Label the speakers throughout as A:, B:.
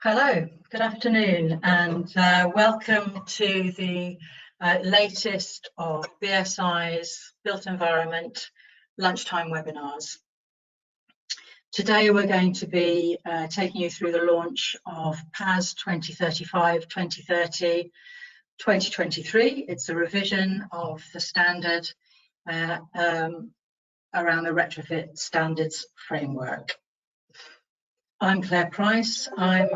A: Hello, good afternoon, and welcome to the latest of BSI's Built Environment lunchtime webinars. Today we're going to be taking you through the launch of PAS 2035-2030 2023. It's a revision of the standard around the Retrofit Standards Framework. I'm Claire Price. I'm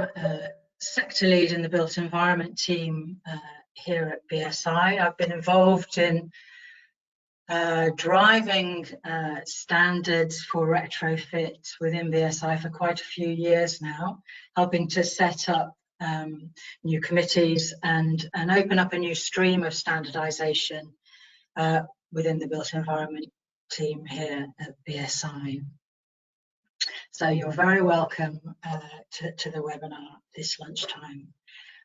A: sector lead in the built environment team here at BSI. I've been involved in driving standards for retrofit within BSI for quite a few years now, helping to set up new committees and open up a new stream of standardization within the built environment team here at BSI. So you're very welcome to the webinar this lunchtime.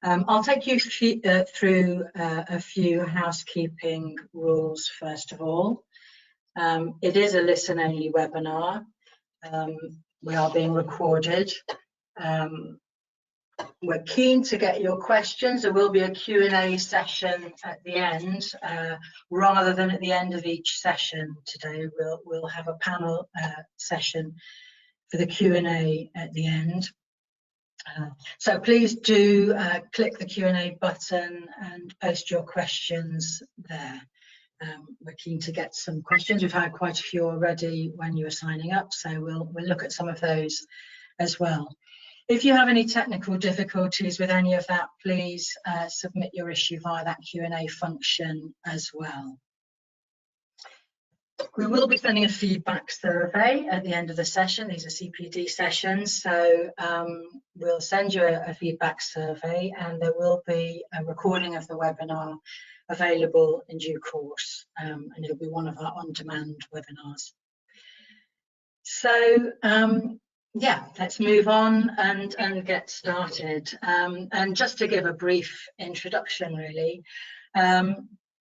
A: I'll take you through a few housekeeping rules first of all. It is a listen-only webinar. We are being recorded. We're keen to get your questions. There will be a Q&A session at the end. Rather than at the end of each session today, we'll have a panel session for the Q&A at the end. So please do click the Q&A button and post your questions there. We're keen to get some questions. We've had quite a few already when you were signing up, so we'll look at some of those as well. If you have any technical difficulties with any of that, please submit your issue via that Q&A function as well. We will be sending a feedback survey at the end of the session. These are CPD sessions, so we'll send you a feedback survey, and there will be a recording of the webinar available in due course, and it'll be one of our on-demand webinars. So yeah, let's move on and get started. And just to give a brief introduction, really,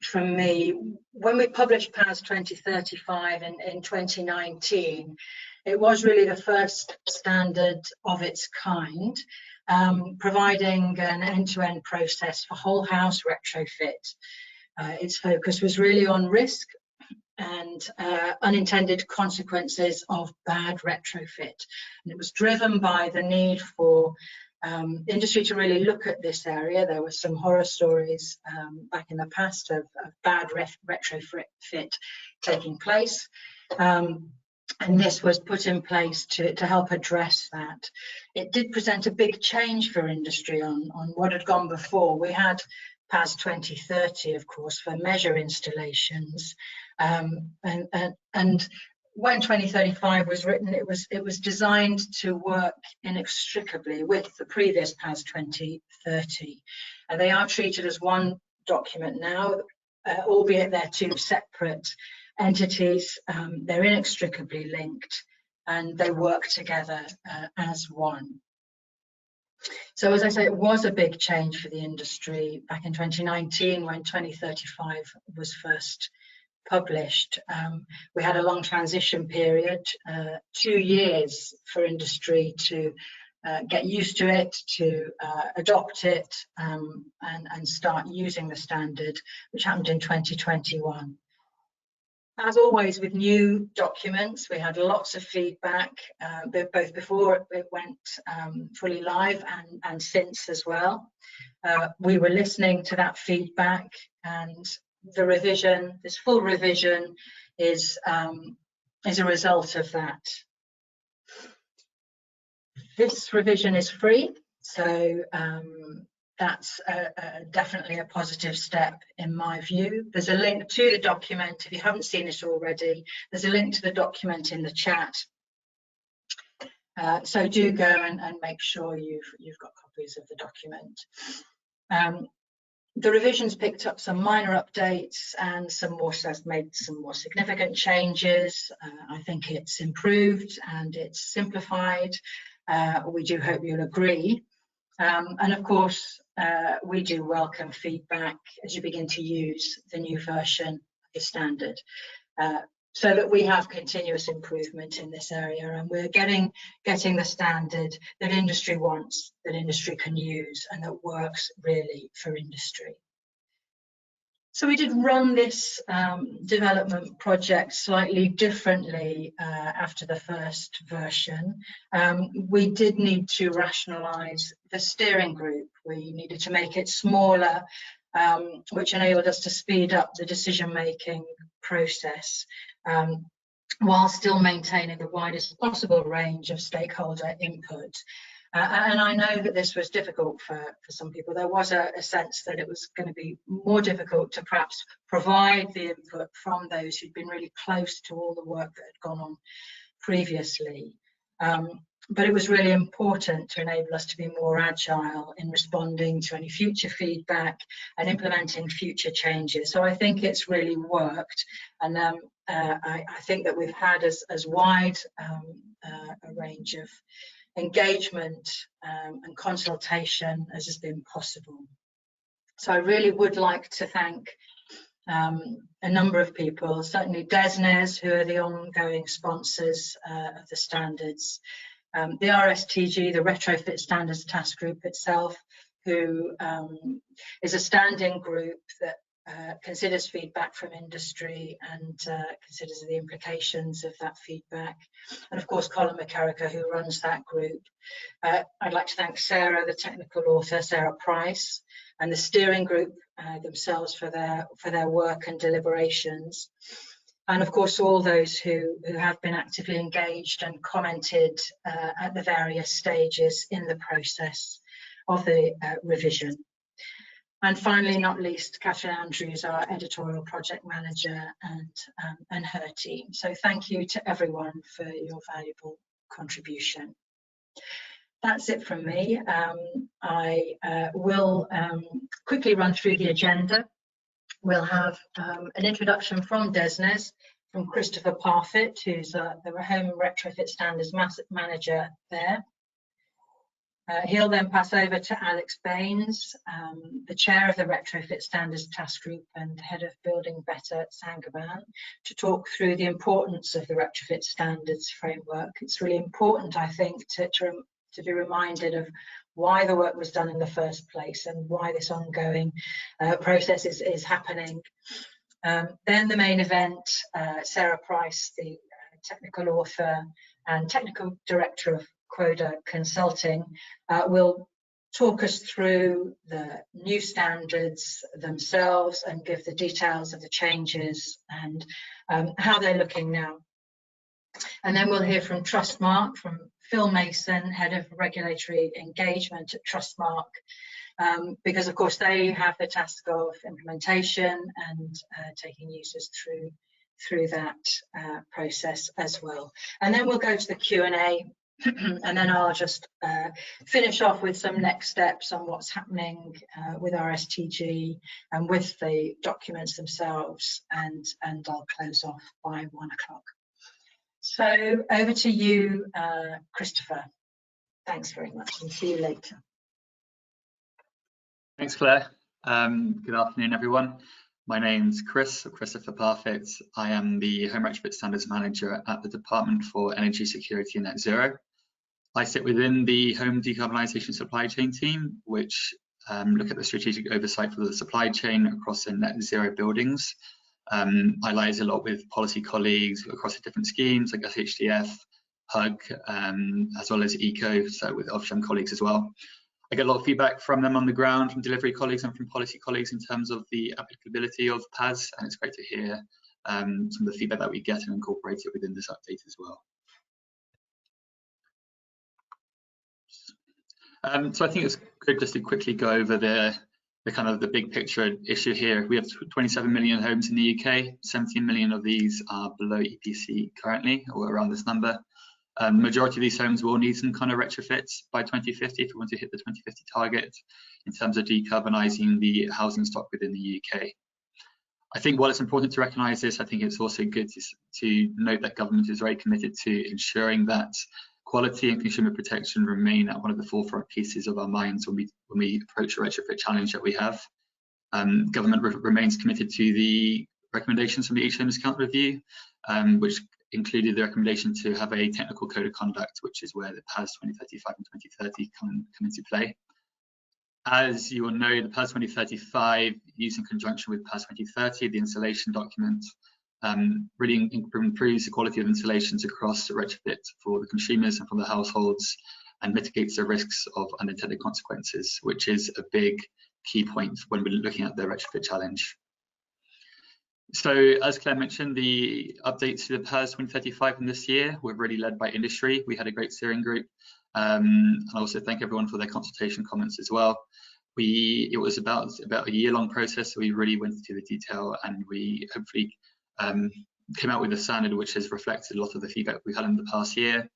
A: from me, when we published PAS 2035 in 2019, it was really the first standard of its kind, providing an end-to-end process for whole house retrofit. Its focus was really on risk and unintended consequences of bad retrofit. And it was driven by the need for industry to really look at this area. There were some horror stories back in the past of bad retrofit taking place, and this was put in place to help address that. It did present a big change for industry on what had gone before. We had PAS 2030, of course, for measure installations, and when 2035 was written, it was designed to work inextricably with the previous PAS 2030. And they are treated as one document now, albeit they're two separate entities. They're inextricably linked, and they work together as one. So as I say, it was a big change for the industry back in 2019 when 2035 was first published. We had a long transition period, 2 years for industry to get used to it, to adopt it, and start using the standard, which happened in 2021. As always with new documents, we had lots of feedback, both before it went fully live and since as well. We were listening to that feedback, and the revision, this full revision, is a result of that. This revision is free, so that's definitely a positive step in my view. There's a link to the document. If you haven't seen it already, there's a link to the document in the chat. So do go and make sure you've got copies of the document. The revisions picked up some minor updates and made some more significant changes. I think it's improved and it's simplified. We do hope you'll agree. And of course, we do welcome feedback as you begin to use the new version of the standard. so that we have continuous improvement in this area, and we're getting the standard that industry wants, that industry can use, and that works really for industry. So we did run this development project slightly differently after the first version. We did need to rationalise the steering group. We needed to make it smaller, which enabled us to speed up the decision-making process, while still maintaining the widest possible range of stakeholder input. And I know that this was difficult for some people. There was a sense that it was going to be more difficult to perhaps provide the input from those who'd been really close to all the work that had gone on previously. But it was really important to enable us to be more agile in responding to any future feedback and implementing future changes. So I think it's really worked, and I think that we've had as wide a range of engagement and consultation as has been possible. So I really would like to thank a number of people, certainly DESNES, who are the ongoing sponsors of the standards, the RSTG, the Retrofit Standards Task Group itself, who is a standing group that considers feedback from industry and considers the implications of that feedback, and of course Colin McCarricker, who runs that group. I'd like to thank Sarah, the technical author, Sarah Price, and the steering group themselves for their work and deliberations, and of course all those who have been actively engaged and commented at the various stages in the process of the revision. And finally, not least, Catherine Andrews, our editorial project manager, and her team. So thank you to everyone for your valuable contribution. That's it from me. I will quickly run through the agenda. We'll have an introduction from DESNES, from Christopher Parfitt, who's the Home Retrofit Standards Manager there. He'll then pass over to Alex Baines, the chair of the Retrofit Standards Task Group and head of Building Better at Saint-Gobain, to talk through the importance of the Retrofit Standards Framework. It's really important, I think, to be reminded of why the work was done in the first place and why this ongoing process is happening. Then the main event, Sarah Price, the technical author and technical director of Quoda Consulting, will talk us through the new standards themselves and give the details of the changes and how they're looking now. And then we'll hear from Trustmark, from Phil Mason, head of regulatory engagement at Trustmark, because of course they have the task of implementation and taking users through that process as well. And then we'll go to the Q&A. And then I'll just finish off with some next steps on what's happening with RSTG and with the documents themselves, and I'll close off by 1 o'clock. So over to you, Christopher. Thanks very much, and see you later.
B: Thanks, Claire. Good afternoon, everyone. My name's Christopher Parfitt. I am the Home Retrofit Standards Manager at the Department for Energy Security and Net Zero. I sit within the Home Decarbonisation Supply Chain team, which look at the strategic oversight for the supply chain across the net zero buildings. I liaise a lot with policy colleagues across the different schemes like SHDF, HUG, as well as ECO, so with Ofgem colleagues as well. I get a lot of feedback from them on the ground, from delivery colleagues and from policy colleagues in terms of the applicability of PAS, and it's great to hear some of the feedback that we get and incorporate it within this update as well. So I think it's good just to quickly go over the kind of the big picture issue here. We have 27 million homes in the UK. 17 million of these are below EPC currently, or around this number. The majority of these homes will need some kind of retrofits by 2050 if we want to hit the 2050 target in terms of decarbonising the housing stock within the UK. I think while it's important to recognise this, I think it's also good to note that government is very committed to ensuring that quality and consumer protection remain at one of the forefront pieces of our minds when we approach a retrofit challenge that we have. Government remains committed to the recommendations from the Each Homes Account review, which included the recommendation to have a technical code of conduct, which is where the PAS 2035 and 2030 come into play. As you will know, the PAS 2035, used in conjunction with PAS 2030, the installation document, really improves the quality of installations across the retrofit for the consumers and for the households, and mitigates the risks of unintended consequences, which is a big key point when we're looking at the retrofit challenge. So, as Claire mentioned, the updates to the PAS 2035 from this year were really led by industry. We had a great steering group, and I also thank everyone for their consultation comments as well. It was about a year-long process, so we really went into the detail, and we hopefully came out with a standard which has reflected a lot of the feedback we had in the past year.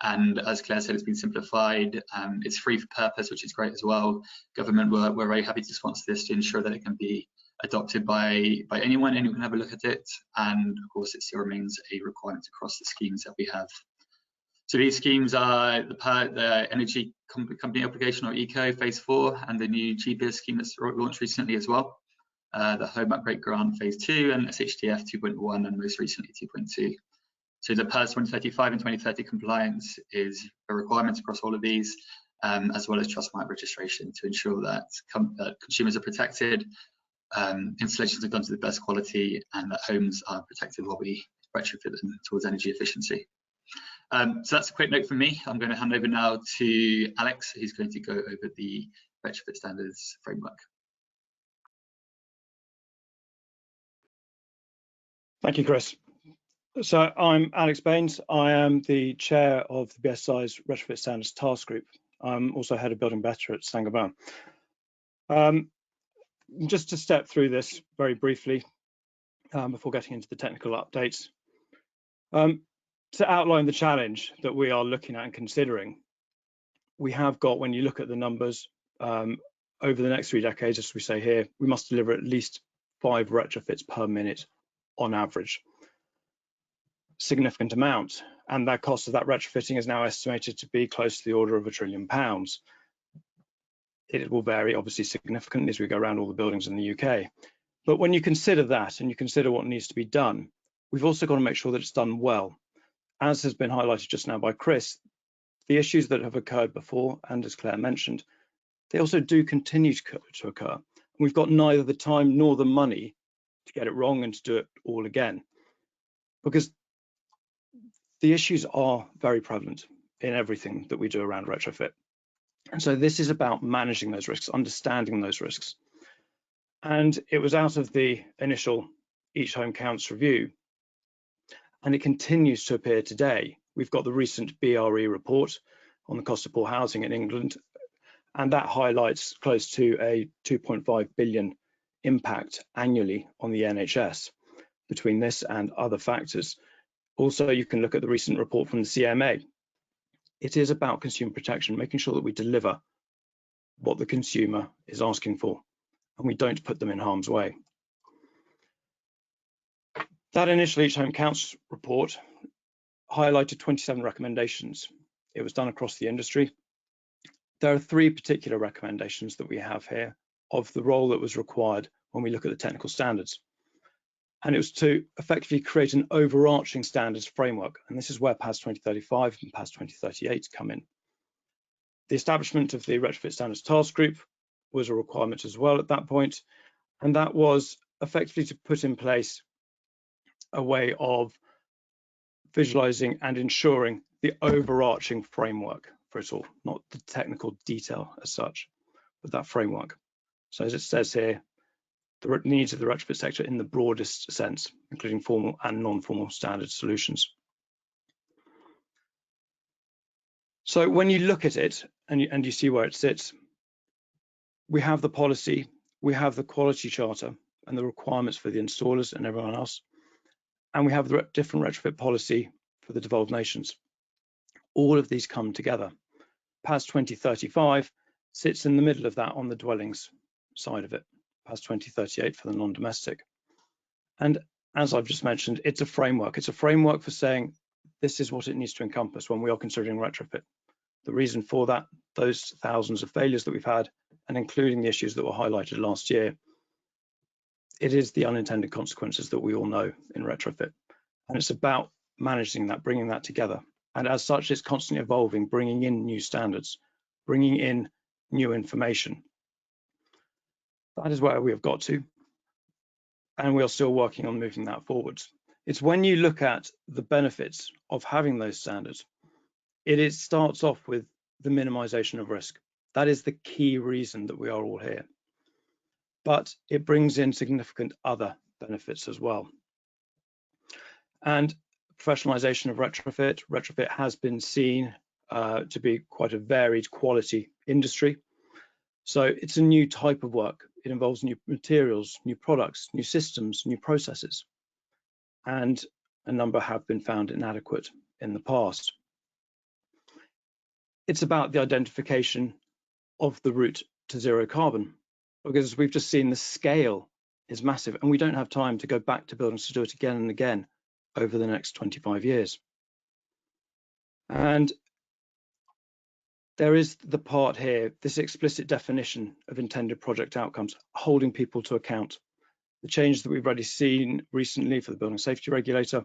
B: And as Claire said, it's been simplified. It's free for purpose, which is great as well. Government were very happy to sponsor this to ensure that it can be adopted by anyone can have a look at it. And of course, it still remains a requirement across the schemes that we have. So these schemes are the Energy Company Obligation, or ECO, Phase 4, and the new GBIS scheme that's launched recently as well. The Home Upgrade Grant Phase 2, and SHTF 2.1, and most recently 2.2. So the PAS 2035 and 2030 compliance is a requirement across all of these, as well as trust mark registration, to ensure that consumers are protected, installations are done to the best quality, and that homes are protected while we retrofit them towards energy efficiency. So that's a quick note from me. I'm going to hand over now to Alex, who's going to go over the Retrofit Standards Framework.
C: Thank you, Chris. So I'm Alex Baines. I am the chair of the BSI's Retrofit Standards Task Group. I'm also head of Building Better at Saint-Gobain. Just to step through this very briefly before getting into the technical updates. To outline the challenge that we are looking at and considering, we have got, when you look at the numbers, over the next 3 decades, as we say here, we must deliver at least 5 retrofits per minute on average. Significant amount, and that cost of that retrofitting is now estimated to be close to the order of £1 trillion. It will vary obviously significantly as we go around all the buildings in the UK. But when you consider that and you consider what needs to be done, we've also got to make sure that it's done well. As has been highlighted just now by Chris, the issues that have occurred before, and as Claire mentioned, they also do continue to occur. And we've got neither the time nor the money to get it wrong and to do it all again, because the issues are very prevalent in everything that we do around retrofit. And so this is about managing those risks, understanding those risks. And it was out of the initial Each Home Counts review, and it continues to appear today. We've got the recent BRE report on the cost of poor housing in England, and that highlights close to a 2.5 billion impact annually on the NHS between this and other factors. Also, you can look at the recent report from the CMA. It is about consumer protection, making sure that we deliver what the consumer is asking for, and we don't put them in harm's way. That initial Each Home Counts report highlighted 27 recommendations. It was done across the industry. There are 3 particular recommendations that we have here of the role that was required when we look at the technical standards. And it was to effectively create an overarching standards framework. And this is where PAS 2035 and PAS 2038 come in. The establishment of the Retrofit Standards Task Group was a requirement as well at that point. And that was effectively to put in place a way of visualizing and ensuring the overarching framework for it all, not the technical detail as such, but that framework. So as it says here, the needs of the retrofit sector in the broadest sense, including formal and non-formal standard solutions. So when you look at it and you see where it sits, we have the policy, we have the quality charter and the requirements for the installers and everyone else, and we have the different retrofit policy for the devolved nations. All of these come together. PAS 2035 sits in the middle of that on the dwellings side of it. PAS 2038 for the non-domestic. And as I've just mentioned, it's a framework. It's a framework for saying this is what it needs to encompass when we are considering retrofit. The reason for that, those thousands of failures that we've had, and including the issues that were highlighted last year, it is the unintended consequences that we all know in retrofit. And it's about managing that, bringing that together. And as such, it's constantly evolving, bringing in new standards, bringing in new information. That is where we have got to. And we are still working on moving that forwards. It's when you look at the benefits of having those standards, it starts off with the minimization of risk. That is the key reason that we are all here. But it brings in significant other benefits as well. And professionalization of retrofit. Retrofit has been seen to be quite a varied quality industry. So it's a new type of work. It involves new materials, new products, new systems, new processes. And a number have been found inadequate in the past. It's about the identification of the route to zero carbon, because we've just seen the scale is massive, and we don't have time to go back to buildings to do it again and again over the next 25 years. And there is the part here, this explicit definition of intended project outcomes, holding people to account. The changes that we've already seen recently for the building safety regulator,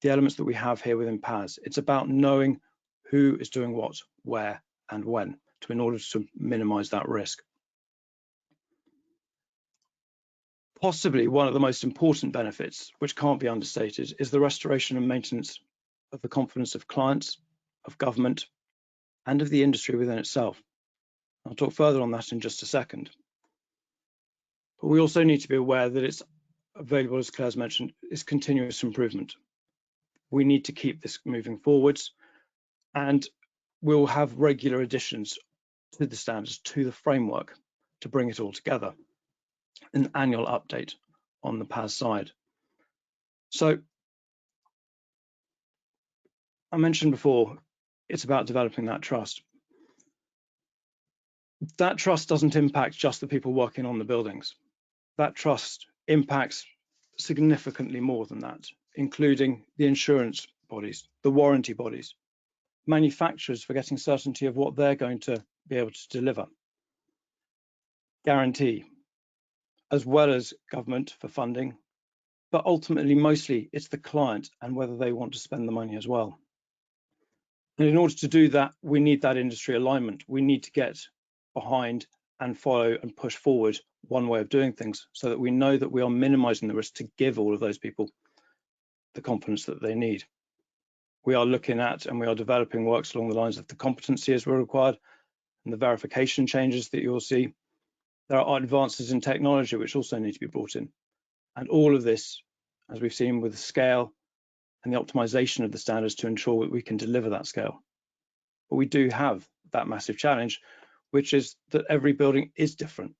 C: the elements that we have here within PAS, it's about knowing who is doing what, where, and when, in order to minimize that risk. Possibly one of the most important benefits, which can't be understated, is the restoration and maintenance of the confidence of clients, of government, and of the industry within itself. I'll talk further on that in just a second. But we also need to be aware that it's available, as Claire's mentioned, is continuous improvement. We need to keep this moving forwards, and we'll have regular additions to the standards, to the framework, to bring it all together. An annual update on the PAS side. So I mentioned before, it's about developing that trust. That trust doesn't impact just the people working on the buildings. That trust impacts significantly more than that, including the insurance bodies, the warranty bodies, manufacturers for getting certainty of what they're going to be able to deliver, guarantee, as well as government for funding, but ultimately, mostly it's the client and whether they want to spend the money as well. And in order to do that, we need that industry alignment. We need to get behind and follow and push forward one way of doing things so that we know that we are minimizing the risk to give all of those people the confidence that they need. We are looking at and we are developing works along the lines of the competency as we're required and the verification changes that you'll see. There are advances in technology which also need to be brought in. And all of this, as we've seen with the scale and the optimization of the standards to ensure that we can deliver that scale. But we do have that massive challenge, which is that every building is different.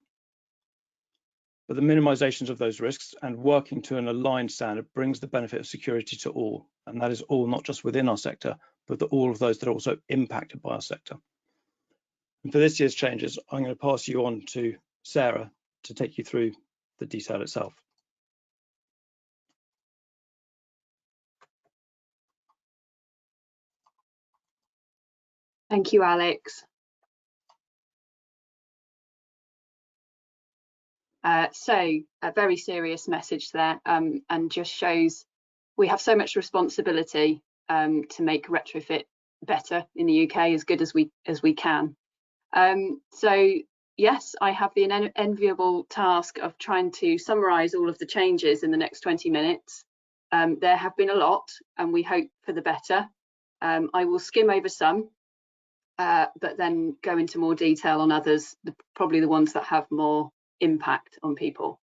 C: But the minimizations of those risks and working to an aligned standard brings the benefit of security to all. And that is all not just within our sector, but all of those that are also impacted by our sector. And for this year's changes, I'm going to pass you on to Sarah to take you through the detail itself.
D: Thank you, Alex. So a very serious message there, and just shows we have so much responsibility to make retrofit better in the UK, as good as we can. So yes, I have the enviable task of trying to summarise all of the changes in the next 20 minutes. There have been a lot, and we hope for the better. I will skim over some, but then go into more detail on others, probably the ones that have more impact on people.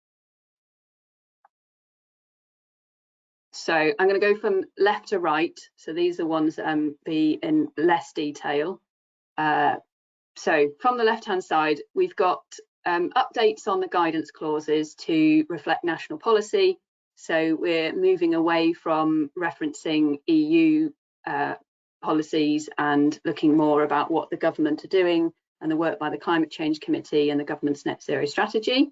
D: So I'm going to go from left to right. So these are ones that be in less detail. So from the left-hand side, we've got updates on the guidance clauses to reflect national policy. So we're moving away from referencing EU policies and looking more about what the government are doing and the work by the Climate Change Committee and the government's net zero strategy.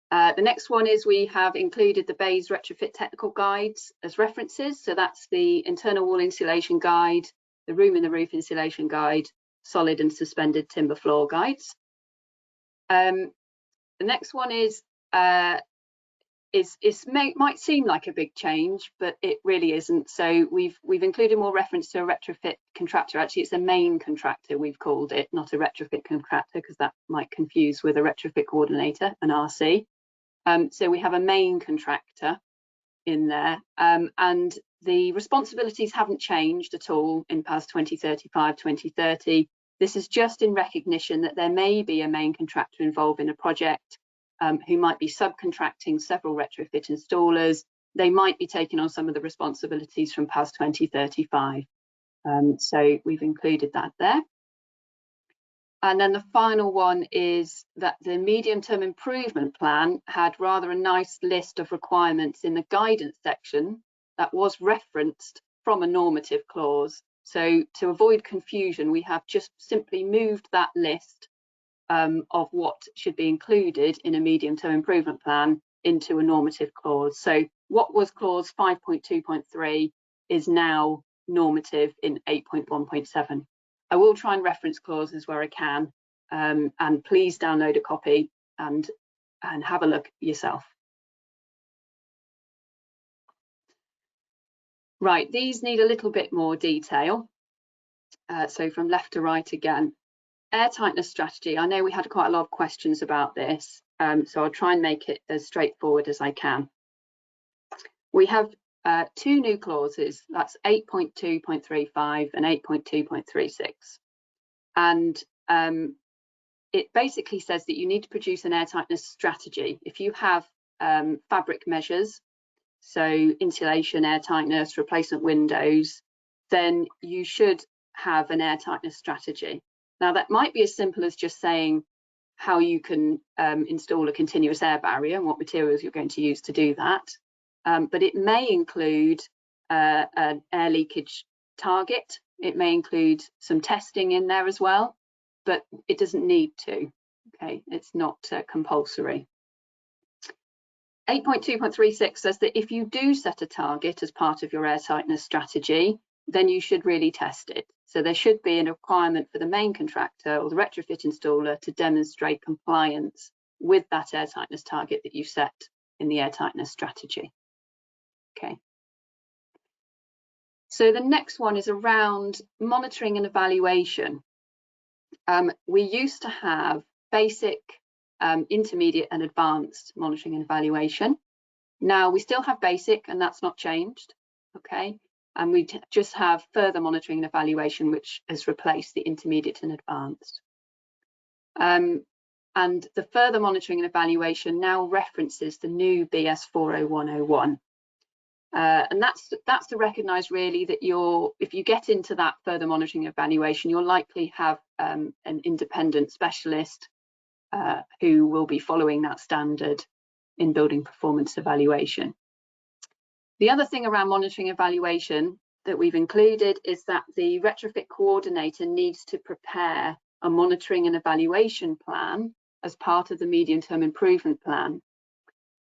D: The next one is we have included the BEIS retrofit technical guides as references. So that's the internal wall insulation guide, the room in the roof insulation guide, solid and suspended timber floor guides. The next one is might seem like a big change, but it really isn't. So we've included more reference to a retrofit contractor. Actually, it's a main contractor, we've called it, not a retrofit contractor, because that might confuse with a retrofit coordinator, an RC. So we have a main contractor in there, and the responsibilities haven't changed at all in PAS 2035, 2030. This is just in recognition that there may be a main contractor involved in a project who might be subcontracting several retrofit installers. They might be taking on some of the responsibilities from PAS 2035. So we've included that there. And then the final one is that the medium-term improvement plan had rather a nice list of requirements in the guidance section that was referenced from a normative clause. So to avoid confusion, we have just simply moved that list of what should be included in a medium-term improvement plan into a normative clause. So what was clause 5.2.3 is now normative in 8.1.7. I will try and reference clauses where I can, and please download a copy and have a look yourself. Right, these need a little bit more detail. So from left to right again. Air tightness strategy. I know we had quite a lot of questions about this, so I'll try and make it as straightforward as I can. We have two new clauses, that's 8.2.35 and 8.2.36. And it basically says that you need to produce an air tightness strategy. If you have fabric measures, so insulation, air tightness, replacement windows, then you should have an air tightness strategy. Now that might be as simple as just saying how you can install a continuous air barrier and what materials you're going to use to do that. But it may include an air leakage target. It may include some testing in there as well, but it doesn't need to. Okay, it's not compulsory. 8.2.36 says that if you do set a target as part of your air tightness strategy, then you should really test it. So there should be a requirement for the main contractor or the retrofit installer to demonstrate compliance with that air tightness target that you set in the air tightness strategy. Okay. So the next one is around monitoring and evaluation. We used to have basic, intermediate and advanced monitoring and evaluation. Now we still have basic and that's not changed. Okay. And we just have further monitoring and evaluation, which has replaced the intermediate and advanced. And the further monitoring and evaluation now references the new BS 40101. And that's to recognise really that if you get into that further monitoring and evaluation, you'll likely have an independent specialist who will be following that standard in building performance evaluation. The other thing around monitoring evaluation that we've included is that the retrofit coordinator needs to prepare a monitoring and evaluation plan as part of the medium-term improvement plan.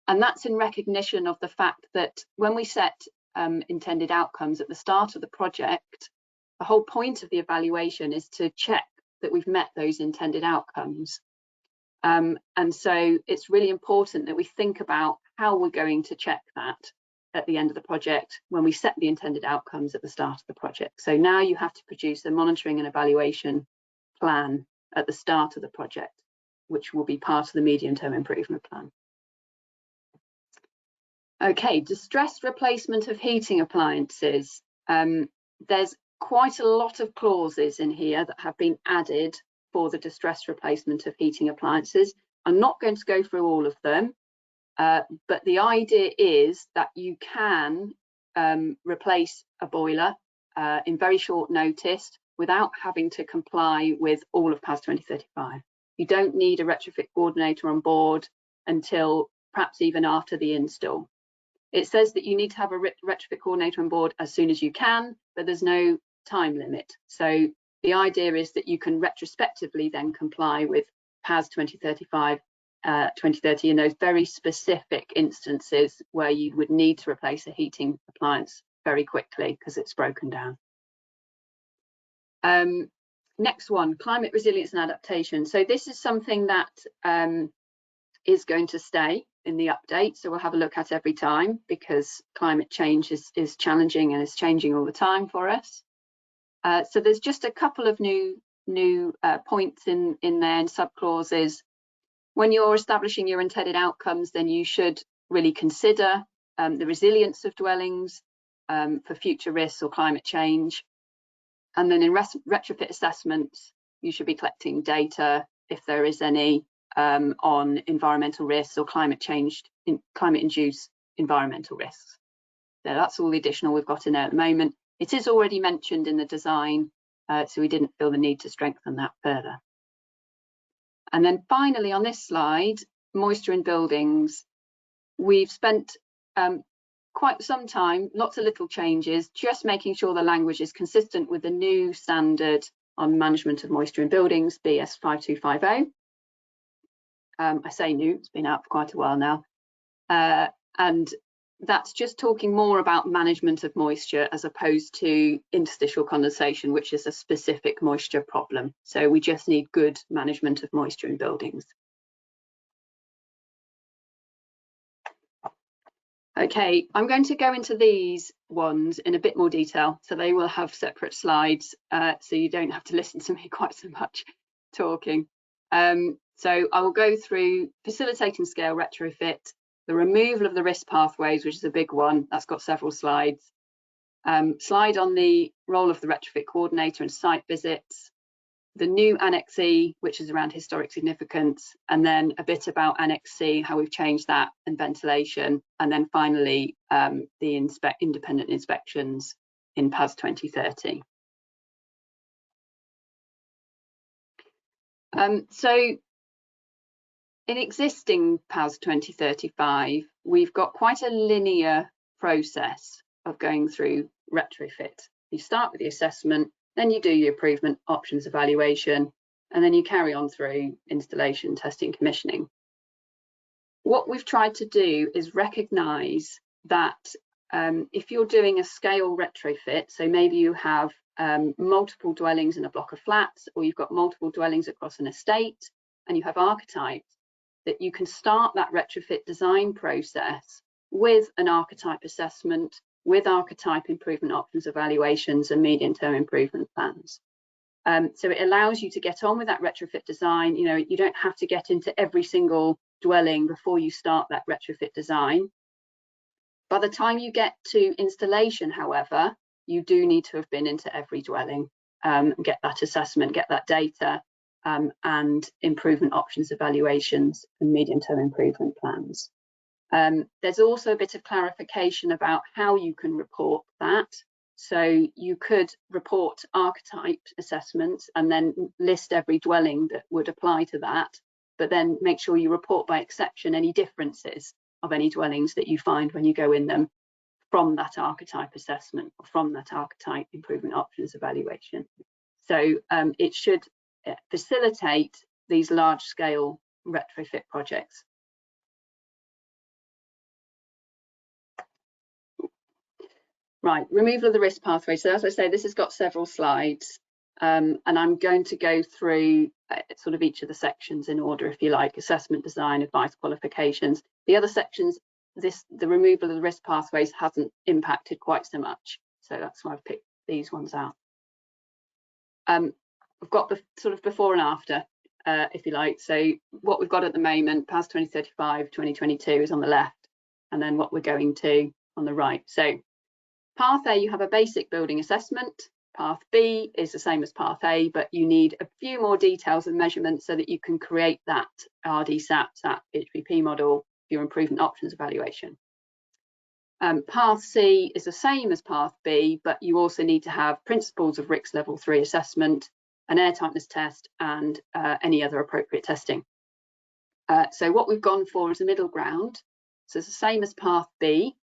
D: And that's in recognition of the fact that when we set intended outcomes at the start of the project, the whole point of the evaluation is to check that we've met those intended outcomes. And so it's really important that we think about how we're going to check that at the end of the project when we set the intended outcomes at the start of the project. So now you have to produce a monitoring and evaluation plan at the start of the project, which will be part of the medium-term improvement plan. Okay, distressed replacement of heating appliances. There's quite a lot of clauses in here that have been added for the distressed replacement of heating appliances. I'm not going to go through all of them. But the idea is that you can replace a boiler in very short notice without having to comply with all of PAS 2035. You don't need a retrofit coordinator on board until perhaps even after the install. It says that you need to have a retrofit coordinator on board as soon as you can, but there's no time limit. So the idea is that you can retrospectively then comply with PAS 2035 2030 in those very specific instances where you would need to replace a heating appliance very quickly because it's broken down. Next one, climate resilience and adaptation. So this is something that is going to stay in the update, so we'll have a look at every time, because climate change is challenging and is changing all the time for us. So there's just a couple of new points in there and sub-clauses. When you're establishing your intended outcomes, then you should really consider the resilience of dwellings for future risks or climate change. And then in retrofit assessments, you should be collecting data, if there is any, on environmental risks or climate-induced environmental risks. So that's all the additional we've got in there at the moment. It is already mentioned in the design, so we didn't feel the need to strengthen that further. And then finally on this slide, moisture in buildings. We've spent quite some time, lots of little changes, just making sure the language is consistent with the new standard on management of moisture in buildings, BS 5250. I say new, it's been out for quite a while now. And that's just talking more about management of moisture as opposed to interstitial condensation, which is a specific moisture problem. So we just need good management of moisture in buildings. Okay, I'm going to go into these ones in a bit more detail, so they will have separate slides, so you don't have to listen to me quite so much talking. So I will go through facilitating scale retrofit, the removal of the risk pathways, which is a big one, that's got several slides. Slide on the role of the retrofit coordinator and site visits, the new Annex E, which is around historic significance, and then a bit about Annex C, how we've changed that, and ventilation, and then finally the independent inspections in PAS 2030. So in existing PAS 2035, we've got quite a linear process of going through retrofit. You start with the assessment, then you do your improvement options evaluation, and then you carry on through installation, testing, commissioning. What we've tried to do is recognise that if you're doing a scale retrofit, so maybe you have multiple dwellings in a block of flats, or you've got multiple dwellings across an estate, and you have archetypes, that you can start that retrofit design process with an archetype assessment, with archetype improvement options evaluations and medium-term improvement plans. So it allows you to get on with that retrofit design. You know, you don't have to get into every single dwelling before you start that retrofit design. By the time you get to installation, however, you do need to have been into every dwelling, get that assessment, get that data, and improvement options evaluations and medium-term improvement plans. There's also a bit of clarification about how you can report that. So you could report archetype assessments and then list every dwelling that would apply to that, but then make sure you report by exception any differences of any dwellings that you find when you go in them from that archetype assessment or from that archetype improvement options evaluation. So it should facilitate these large-scale retrofit projects. Right, removal of the risk pathway. So as I say, this has got several slides, and I'm going to go through sort of each of the sections in order, if you like: assessment, design, advice, qualifications. The other sections, the removal of the risk pathways hasn't impacted quite so much, so that's why I've picked these ones out. I've got the sort of before and after, if you like. So what we've got at the moment, PAS 2035, 2022 is on the left, and then what we're going to on the right. So Path A, you have a basic building assessment. Path B is the same as Path A, but you need a few more details and measurements so that you can create that RDSAP, that HPP model, for your improvement options evaluation. Path C is the same as Path B, but you also need to have principles of RICS level 3 assessment, an air tightness test, and any other appropriate testing. So what we've gone for is a middle ground. So it's the same as Path B.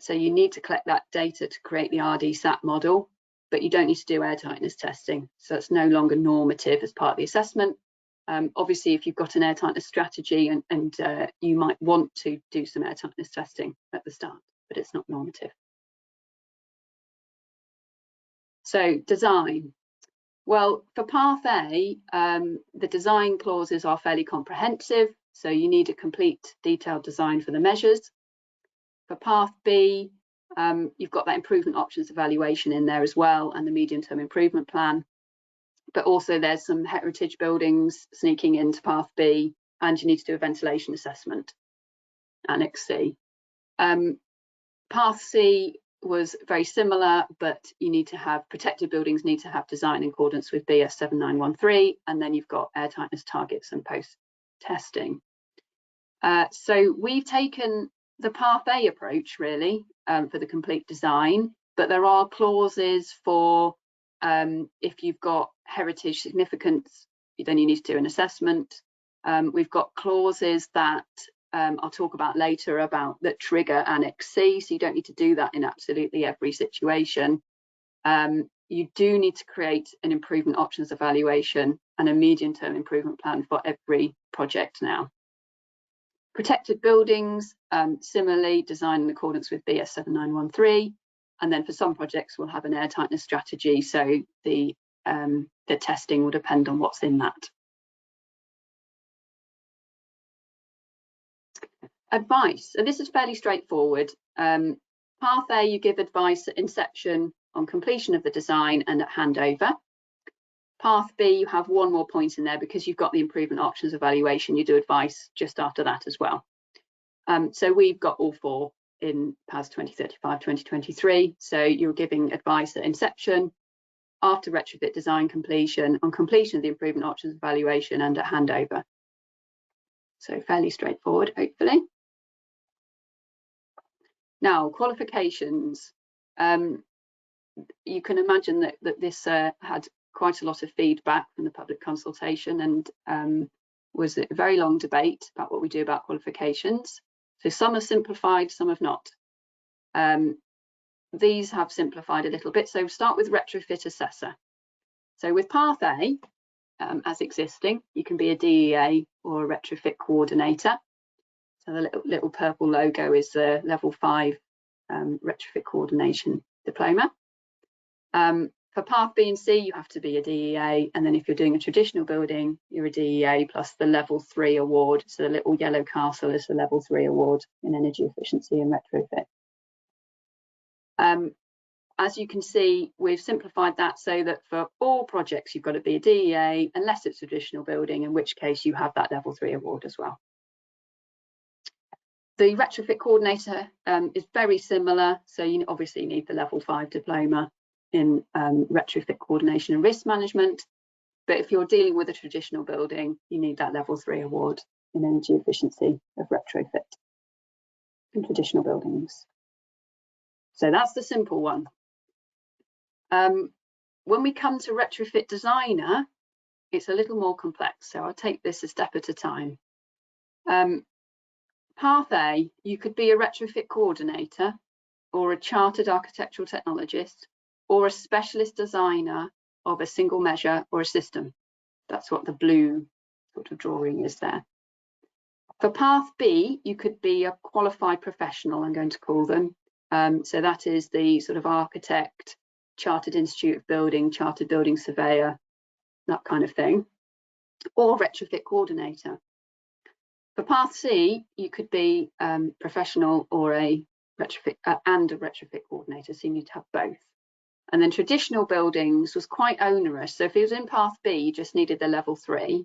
D: So you need to collect that data to create the RDSAP model, but you don't need to do air tightness testing. So it's no longer normative as part of the assessment. Obviously, if you've got an air tightness strategy and you might want to do some air tightness testing at the start, but it's not normative. So design. Well, for Path A, the design clauses are fairly comprehensive. So you need a complete detailed design for the measures. For path B, you've got that improvement options evaluation in there as well, and the medium-term improvement plan. But also there's some heritage buildings sneaking into path B, and you need to do a ventilation assessment, Annex C. Path C was very similar, but you need to have protected buildings need to have design in accordance with BS 7913, and then you've got air tightness targets and post testing. So we've taken the path A approach really for the complete design, but there are clauses for if you've got heritage significance, then you need to do an assessment. We've got clauses that I'll talk about later about that trigger Annex C, so you don't need to do that in absolutely every situation. You do need to create an improvement options evaluation and a medium-term improvement plan for every project now. Protected buildings, similarly designed in accordance with BS 7913, and then for some projects we'll have an air tightness strategy, so the testing will depend on what's in that. Advice, and this is fairly straightforward. Path A, you give advice at inception on completion of the design and at handover. Path B, you have one more point in there because you've got the improvement options evaluation, you do advice just after that as well. So we've got all four in PAS 2035, 2023. So you're giving advice at inception, after retrofit design completion, on completion of the improvement options evaluation and at handover. So fairly straightforward, hopefully. Now, qualifications. You can imagine that this had quite a lot of feedback from the public consultation, and was a very long debate about what we do about qualifications. So some are simplified, some have not. These have simplified a little bit. So start with retrofit assessor. So with Path A, as existing, you can be a DEA or a retrofit coordinator. So the little purple logo is the level 5 retrofit coordination diploma. For Path B and C, you have to be a DEA, and then if you're doing a traditional building, you're a DEA plus the level 3 award. So the little yellow castle is the level 3 award in energy efficiency and retrofit. As you can see, we've simplified that so that for all projects, you've got to be a DEA unless it's a traditional building, in which case you have that level 3 award as well. The retrofit coordinator is very similar. So you obviously need the level 5 diploma in retrofit coordination and risk management. But if you're dealing with a traditional building, you need that level 3 award in energy efficiency of retrofit in traditional buildings. So that's the simple one. When we come to retrofit designer, it's a little more complex. So I'll take this a step at a time. Path A, you could be a retrofit coordinator or a chartered architectural technologist or a specialist designer of a single measure or a system. That's what the blue sort of drawing is there. For Path B, you could be a qualified professional, I'm going to call them. So that is the sort of architect, chartered institute of building, chartered building surveyor, that kind of thing, or retrofit coordinator. For Path C, you could be professional or a retrofit and a retrofit coordinator, so you need to have both. And then traditional buildings was quite onerous. So if it was in Path B, you just needed the level 3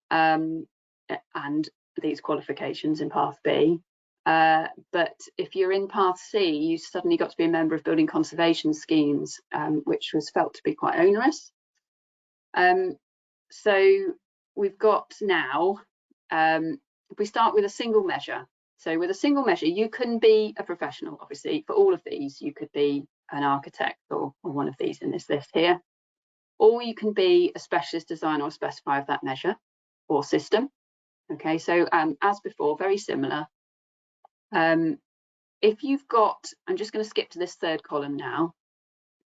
D: and these qualifications in Path B. But if you're in Path C, you suddenly got to be a member of building conservation schemes, which was felt to be quite onerous. So we've got now, if we start with a single measure. So with a single measure, you can be a professional, obviously. For all of these, you could be an architect or one of these in this list here. Or you can be a specialist designer or specifier of that measure or system. Okay, so as before, very similar. If you've got, I'm just going to skip to this third column now.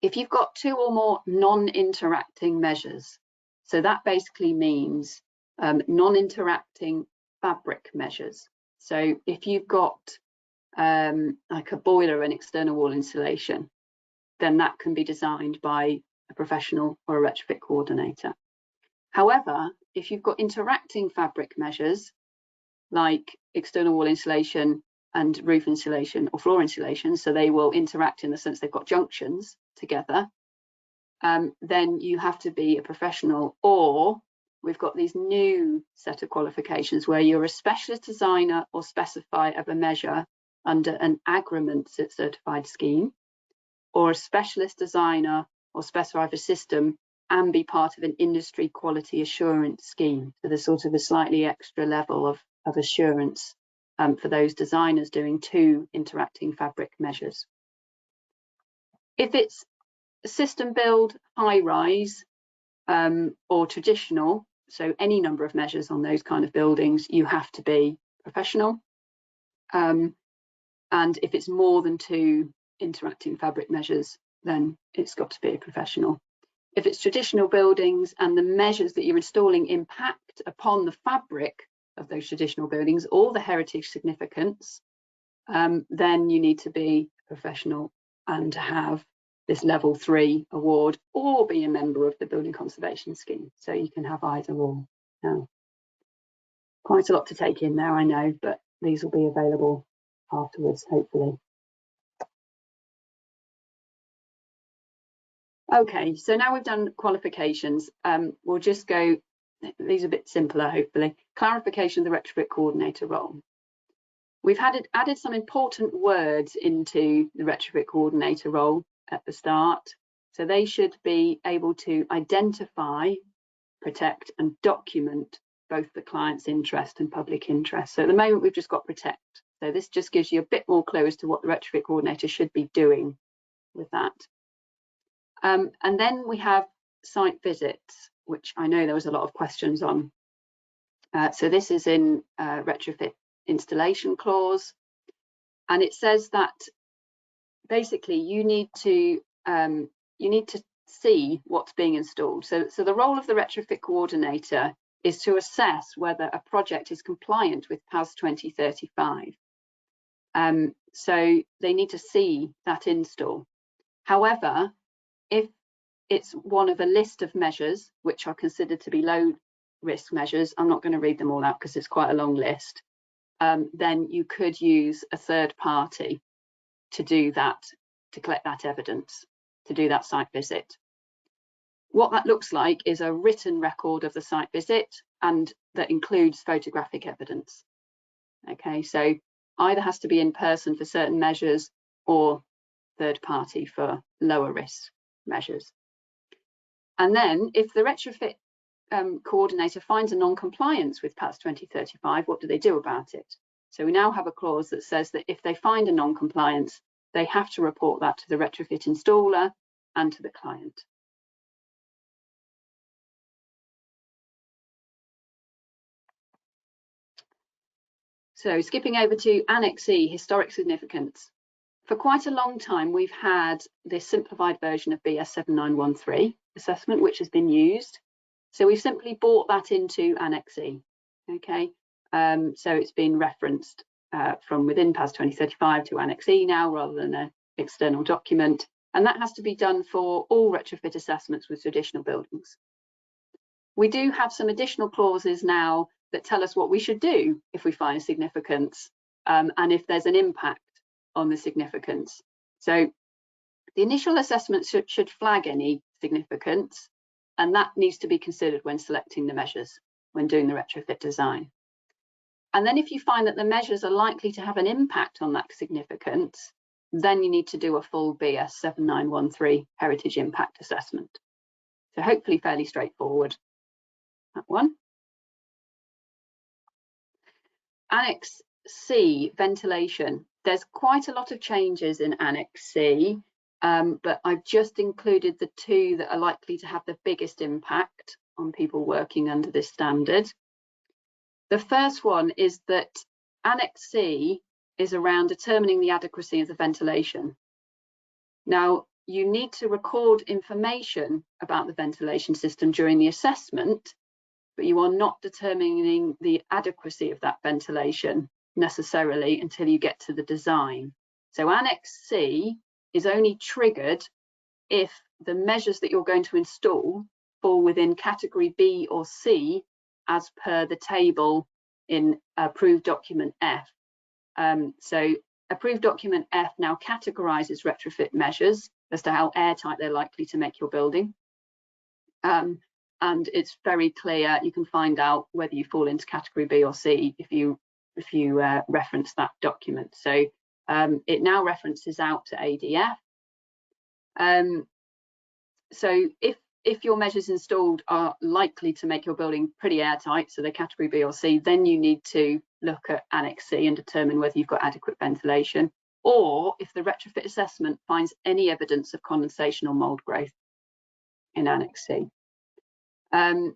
D: If you've got 2 or more non-interacting measures, so that basically means non-interacting fabric measures. So if you've got like a boiler and external wall insulation, then that can be designed by a professional or a retrofit coordinator. However, if you've got interacting fabric measures, like external wall insulation and roof insulation or floor insulation, so they will interact in the sense they've got junctions together, then you have to be a professional, or we've got these new set of qualifications where you're a specialist designer or specifier of a measure under an agreement certified scheme, or a specialist designer or specifier of a system and be part of an industry quality assurance scheme. So there's sort of a slightly extra level of assurance for those designers doing two interacting fabric measures. If it's system build, high rise, or traditional, so any number of measures on those kind of buildings, you have to be professional. And if it's more than two interacting fabric measures, then it's got to be a professional. If it's traditional buildings and the measures that you're installing impact upon the fabric of those traditional buildings or the heritage significance, then you need to be professional and have this level 3 award, or be a member of the building conservation scheme. So you can have either or. Now, quite a lot to take in there, I know, but these will be available afterwards, hopefully. Okay, so now we've done qualifications. We'll just go, these are a bit simpler, hopefully. Clarification of the retrofit coordinator role. We've added some important words into the retrofit coordinator role at the start. So they should be able to identify, protect and document both the client's interest and public interest. So at the moment we've just got protect. So this just gives you a bit more clue as to what the retrofit coordinator should be doing with that. And then we have site visits, which I know there was a lot of questions on. So this is in retrofit installation clause, and it says that basically you need to see what's being installed. So the role of the retrofit coordinator is to assess whether a project is compliant with PAS 2035. So they need to see that install. However, if it's one of a list of measures which are considered to be low risk measures, I'm not going to read them all out because it's quite a long list, then you could use a third party to do that, to collect that evidence, to do that site visit. What that looks like is a written record of the site visit, and that includes photographic evidence. Okay, so either has to be in person for certain measures or third party for lower risk measures. And then if the retrofit coordinator finds a non-compliance with PAS 2035, what do they do about it? So we now have a clause that says that if they find a non-compliance, they have to report that to the retrofit installer and to the client. So skipping over to Annex E, historic significance. For quite a long time, we've had this simplified version of BS 7913 assessment, which has been used. So we've simply brought that into Annex E. Okay, so it's been referenced from within PAS 2035 to Annex E now, rather than an external document. And that has to be done for all retrofit assessments with traditional buildings. We do have some additional clauses now that tell us what we should do if we find significance and if there's an impact on the significance. So the initial assessment should flag any significance, and that needs to be considered when selecting the measures, when doing the retrofit design. And then if you find that the measures are likely to have an impact on that significance, then you need to do a full BS 7913 heritage impact assessment. So hopefully fairly straightforward, that one. Annex C, ventilation. There's quite a lot of changes in Annex C, but I've just included the two that are likely to have the biggest impact on people working under this standard. The first one is that Annex C is around determining the adequacy of the ventilation. Now, you need to record information about the ventilation system during the assessment, but you are not determining the adequacy of that ventilation necessarily until you get to the design. So Annex C is only triggered if the measures that you're going to install fall within category B or C as per the table in approved document F. So approved document F now categorises retrofit measures as to how airtight they're likely to make your building. And it's very clear, you can find out whether you fall into category B or C if you reference that document. So it now references out to ADF. So if your measures installed are likely to make your building pretty airtight, so they're category B or C, then you need to look at Annex C and determine whether you've got adequate ventilation, or if the retrofit assessment finds any evidence of condensation or mold growth in Annex C. What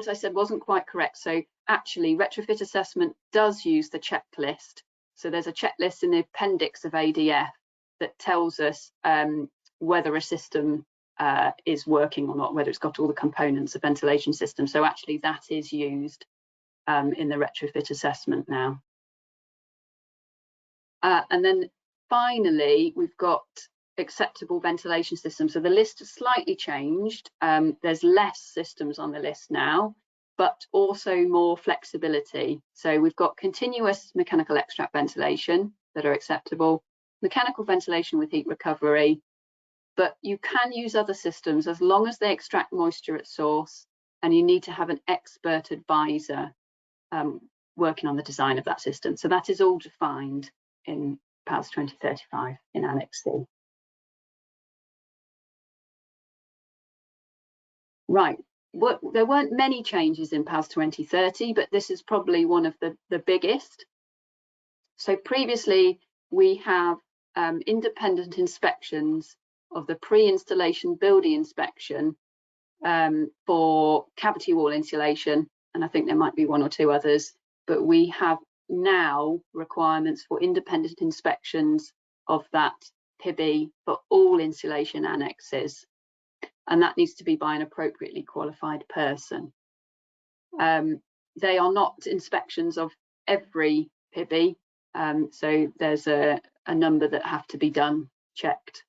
D: I said wasn't quite correct. So actually, retrofit assessment does use the checklist. So there's a checklist in the appendix of ADF that tells us whether a system is working or not, whether it's got all the components of ventilation system. So actually that is used in the retrofit assessment now. And then finally, we've got acceptable ventilation systems. So the list has slightly changed. There's less systems on the list now, but also more flexibility. So we've got continuous mechanical extract ventilation that are acceptable, mechanical ventilation with heat recovery, but you can use other systems as long as they extract moisture at source, and you need to have an expert advisor working on the design of that system. So that is all defined in PAS 2035 in Annex C. Right, there weren't many changes in PAS 2030, but this is probably one of the biggest. So previously we have independent inspections of the pre-installation building inspection for cavity wall insulation, and I think there might be one or two others, but we have now requirements for independent inspections of that PIBI for all insulation annexes, and that needs to be by an appropriately qualified person. They are not inspections of every PIBI, so there's a number that have to be done, checked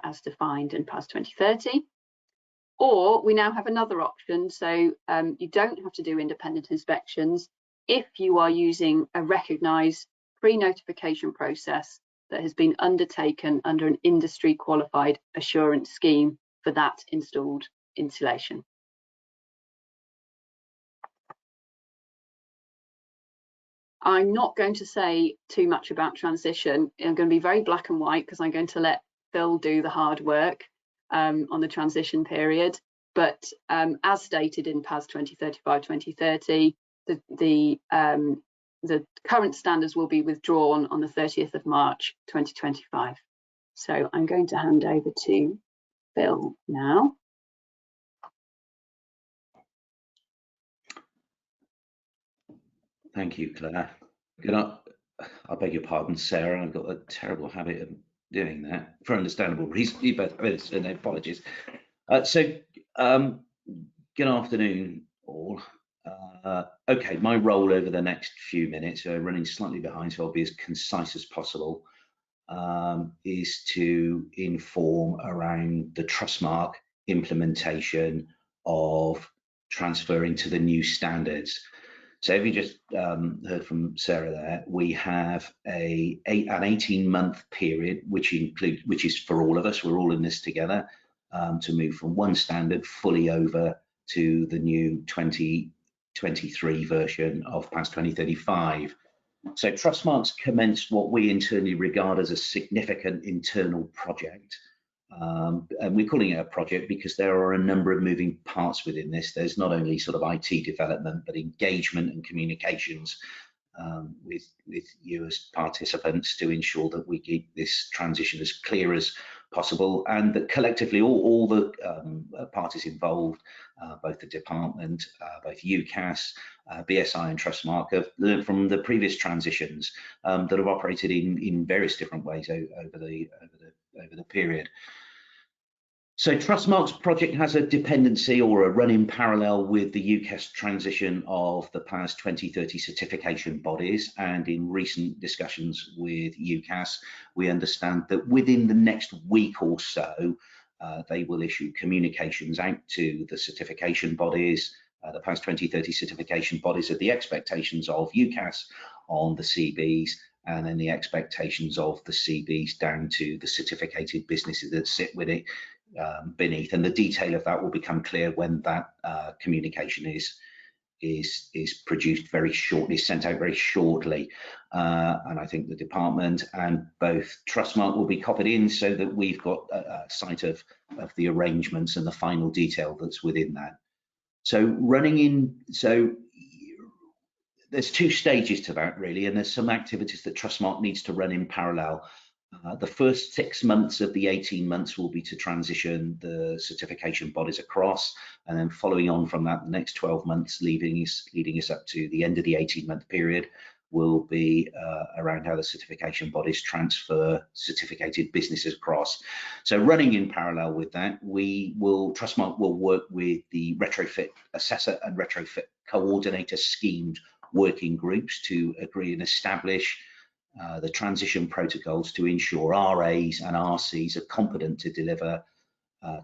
D: as defined in PAS 2030. Or we now have another option, so you don't have to do independent inspections if you are using a recognised pre-notification process that has been undertaken under an industry qualified assurance scheme for that installed insulation. I'm not going to say too much about transition. I'm going to be very black and white because I'm going to let Phil do the hard work on the transition period. But as stated in PAS 2035-2030, the current standards will be withdrawn on the 30th of March 2025. So I'm going to hand over to Phil now.
E: Thank you, Claire. I beg your pardon, Sarah. I've got a terrible habit of doing that for understandable reasons, but no apologies. Good afternoon, all. Okay, my role over the next few minutes, running slightly behind, so I'll be as concise as possible, is to inform around the Trustmark implementation of transferring to the new standards. So if you just heard from Sarah there, we have an 18-month period, which is for all of us, we're all in this together, to move from one standard fully over to the new 2023 version of PAS 2035. So Trustmark's commenced what we internally regard as a significant internal project. And we're calling it a project because there are a number of moving parts within this. There's not only sort of IT development, but engagement and communications with you as participants to ensure that we keep this transition as clear as possible, and that collectively all the parties involved, both the department, both UCAS, BSI and Trustmark, have learned from the previous transitions that have operated in various different ways over the period. So Trustmark's project has a dependency or a run in parallel with the UCAS transition of the PAS 2030 certification bodies, and in recent discussions with UCAS, we understand that within the next week or so, they will issue communications out to the certification bodies the PAS 2030 certification bodies are the expectations of UCAS on the CBs, and then the expectations of the CBs down to the certificated businesses that sit with it beneath. And the detail of that will become clear when that communication is produced very shortly, sent out very shortly. And I think the department and both Trustmark will be copied in so that we've got a sight of the arrangements and the final detail that's within that. So there's two stages to that really, and there's some activities that Trustmark needs to run in parallel. The first 6 months of the 18 months will be to transition the certification bodies across, and then following on from that, the next 12 months leading us up to the end of the 18-month period will be around how the certification bodies transfer certificated businesses across. So running in parallel with that, Trustmark will work with the retrofit assessor and retrofit coordinator schemed working groups to agree and establish the transition protocols to ensure RAs and RCs are competent to deliver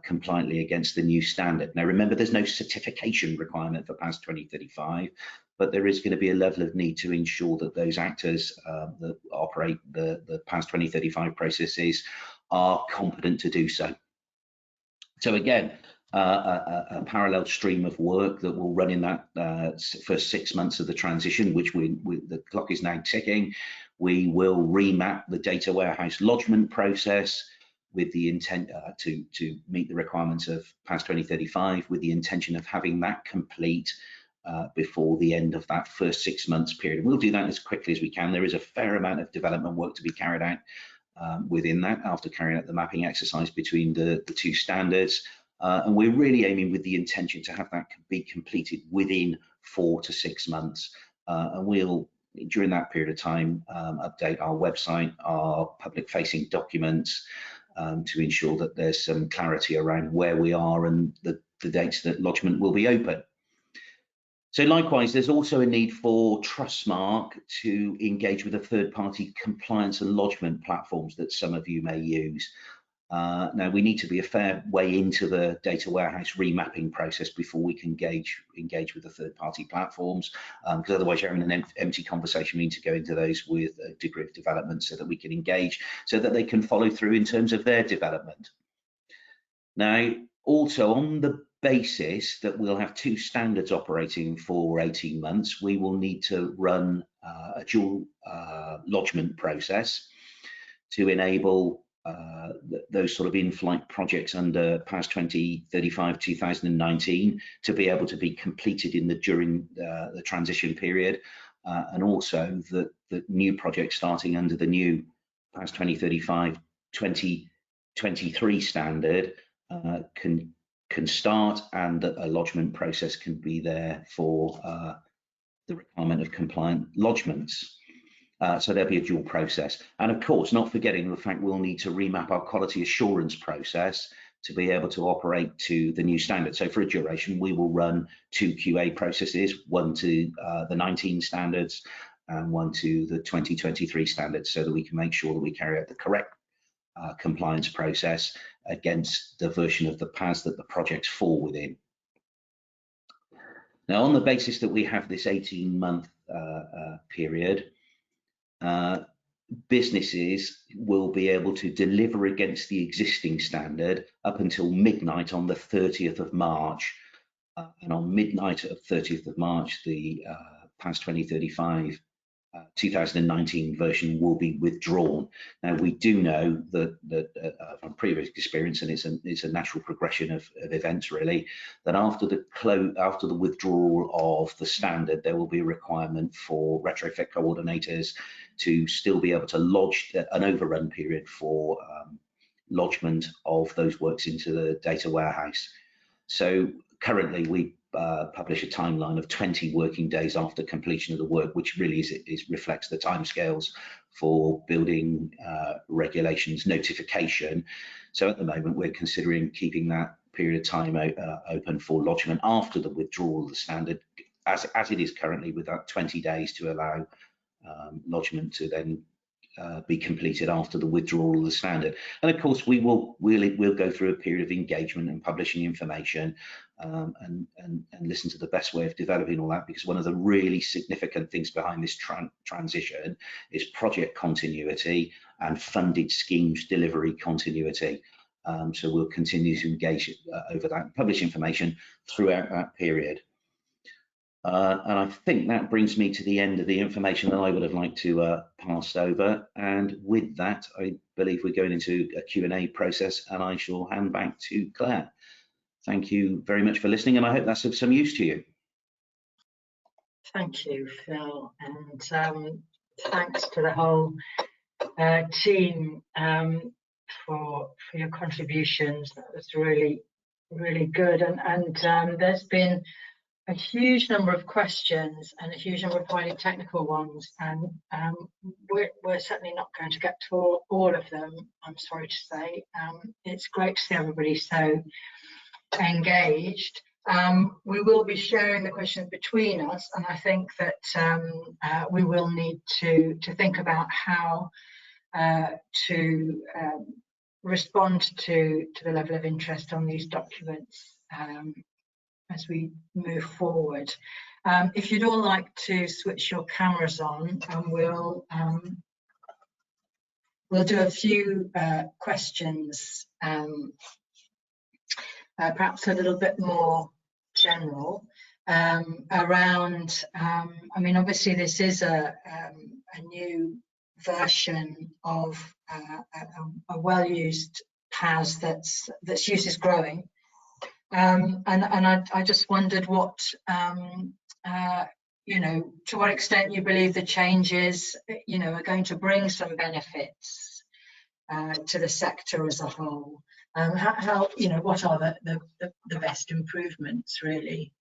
E: compliantly against the new standard. Now remember, there's no certification requirement for PAS 2035, but there is going to be a level of need to ensure that those actors that operate the PAS 2035 processes are competent to do so. So again, a parallel stream of work that will run in that first 6 months of the transition, which the clock is now ticking. We will remap the data warehouse lodgement process with the intent to meet the requirements of PAS 2035, with the intention of having that complete before the end of that first 6 months period. We'll do that as quickly as we can. There is a fair amount of development work to be carried out within that after carrying out the mapping exercise between the two standards. And we're really aiming with the intention to have that be completed within 4 to 6 months. And we'll, during that period of time, update our website, our public facing documents to ensure that there's some clarity around where we are and the dates that lodgement will be open. So likewise, there's also a need for Trustmark to engage with a third-party compliance and lodgement platforms that some of you may use. Now we need to be a fair way into the data warehouse remapping process before we can engage with the third-party platforms, because otherwise you're having an empty conversation. We need to go into those with a degree of development so that we can engage, so that they can follow through in terms of their development. Now, also on the basis that we'll have two standards operating for 18 months, we will need to run a dual lodgement process to enable those sort of in-flight projects under PAS 2035 2019 to be able to be completed during the transition period, and also the new projects starting under the new PAS 2035 2023 standard can start, and that a lodgement process can be there for the requirement of compliant lodgements. So there'll be a dual process. And of course, not forgetting the fact we'll need to remap our quality assurance process to be able to operate to the new standard. So for a duration, we will run 2 QA processes, one to the 19 standards and one to the 2023 standards, so that we can make sure that we carry out the correct compliance process against the version of the PAS that the projects fall within. Now, on the basis that we have this 18-month period, businesses will be able to deliver against the existing standard up until midnight on the 30th of March. And on midnight of 30th of March, the PAS 2035 2019 version will be withdrawn. Now, we do know that from previous experience, and it's a natural progression of events really, that after the withdrawal of the standard, there will be a requirement for retrofit coordinators to still be able to lodge an overrun period for lodgement of those works into the data warehouse. So currently we publish a timeline of 20 working days after completion of the work, which really reflects the timescales for building regulations notification. So at the moment, we're considering keeping that period of time open for lodgement after the withdrawal of the standard, as it is currently, with that 20 days to allow lodgement to then be completed after the withdrawal of the standard. And of course, we'll go through a period of engagement and publishing information and listen to the best way of developing all that, because one of the really significant things behind this transition is project continuity and funded schemes delivery continuity. So we'll continue to engage over that and publish information throughout that period. And I think that brings me to the end of the information that I would have liked to pass over. And with that, I believe we're going into a Q&A process, and I shall hand back to Claire. Thank you very much for listening, and I hope that's of some use to you.
A: Thank you, Phil, and thanks to the whole team for your contributions. That was really good, and there's been a huge number of questions and a huge number of highly technical ones, and we're certainly not going to get to all of them, I'm sorry to say. It's great to see everybody so engaged. We will be sharing the questions between us, and I think that we will need to think about how to respond to the level of interest on these documents as we move forward. If you'd all like to switch your cameras on, and we'll do a few questions, perhaps a little bit more general, around, I mean, obviously this is a new version of a well-used PAS that's use is growing. And I just wondered what, you know, to what extent you believe the changes, you know, are going to bring some benefits to the sector as a whole. How, you know, what are the best improvements, really?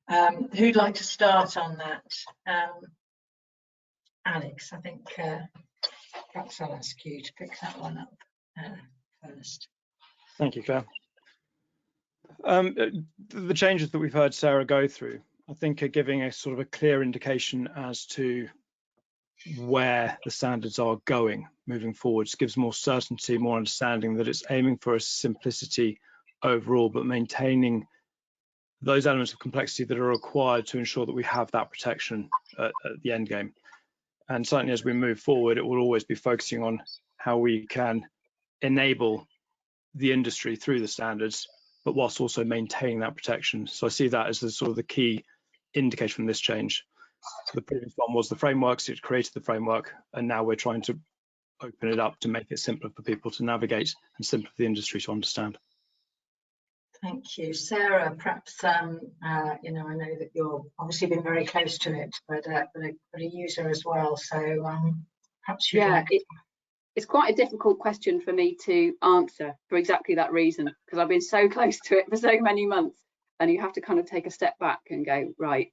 A: Who'd like to start on that? Alex, I think perhaps I'll ask you to pick that one up first.
C: Thank you, Claire. The changes that we've heard Sarah go through, I think, are giving a sort of a clear indication as to where the standards are going moving forwards. Gives more certainty, more understanding that it's aiming for a simplicity overall, but maintaining those elements of complexity that are required to ensure that we have that protection at the end game. And certainly as we move forward, it will always be focusing on how we can enable the industry through the standards, but whilst also maintaining that protection. So I see that as the sort of the key indication from this change. The previous one was the frameworks, it created the framework, and now we're trying to open it up to make it simpler for people to navigate and simpler for the industry to understand.
A: Thank you. Sarah, perhaps, you know, I know that you've obviously been very close to it, but a user as well, so perhaps you
D: it's quite a difficult question for me to answer for exactly that reason, because I've been so close to it for so many months, and you have to kind of take a step back and go, right.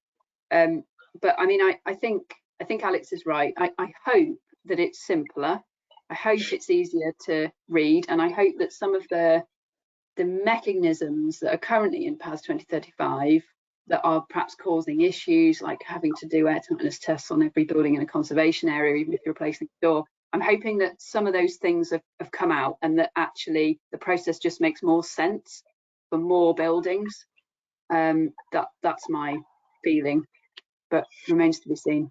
D: But I mean, I think Alex is right. I hope that it's simpler. I hope it's easier to read, and I hope that some of the mechanisms that are currently in PAS 2035 that are perhaps causing issues, like having to do air tightness tests on every building in a conservation area, even if you're replacing the door. I'm hoping that some of those things have come out, and that actually the process just makes more sense for more buildings. That's my feeling, but remains to be seen.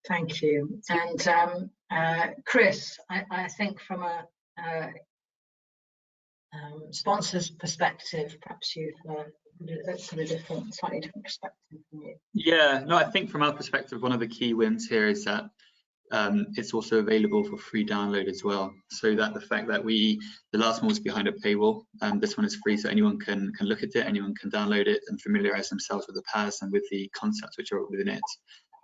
A: Thank you. And Chris, I think from a sponsor's perspective, perhaps you've got a slightly different perspective from you.
B: Yeah, no, I think from our perspective, one of the key wins here is that it's also available for free download as well. So that the fact that the last one was behind a paywall, this one is free, so anyone can look at it, anyone can download it and familiarize themselves with the PAS and with the concepts which are within it.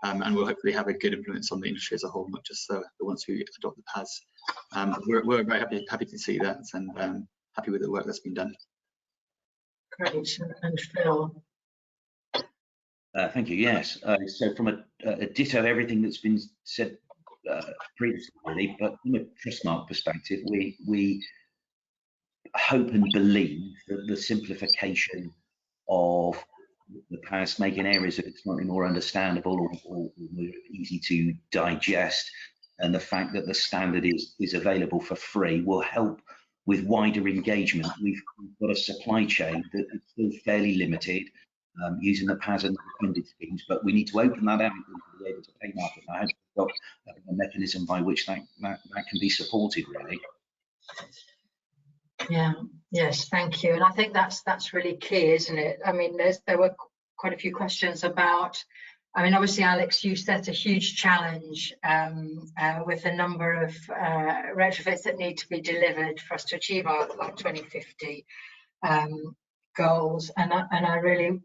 B: And we'll hopefully have a good influence on the industry as a whole, not just the ones who adopt the PAS. We're very happy to see that, and happy with the work that's been done.
A: Great. And Phil?
E: Thank you. Yes. So from a ditto everything that's been said previously, really, but from a Trustmark perspective, we hope and believe that the simplification of the PAS, making areas of it slightly more understandable or easy to digest, and the fact that the standard is available for free will help with wider engagement. We've got a supply chain that is still fairly limited, using the PAS and funded schemes, but we need to open that out to be able to pay market. Now, we've got a mechanism by which that can be supported, really.
A: Yeah, yes, thank you. And I think that's really key, isn't it? I mean, there were quite a few questions about, I mean, obviously, Alex, you set a huge challenge with the number of retrofits that need to be delivered for us to achieve our 2050 goals. And I really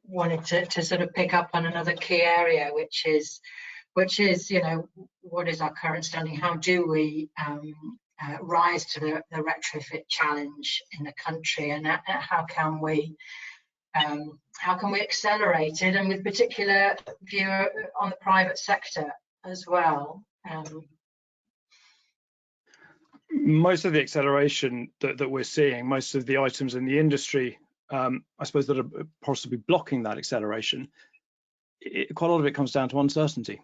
A: wanted to sort of pick up on another key area, which is, you know, what is our current standing? How do we rise to the retrofit challenge in the country, and how can we accelerate it, and with particular view on the private sector as well?
C: Most of the acceleration that we're seeing, most of the items in the industry, I suppose, that are possibly blocking that acceleration, quite a lot of it comes down to uncertainty,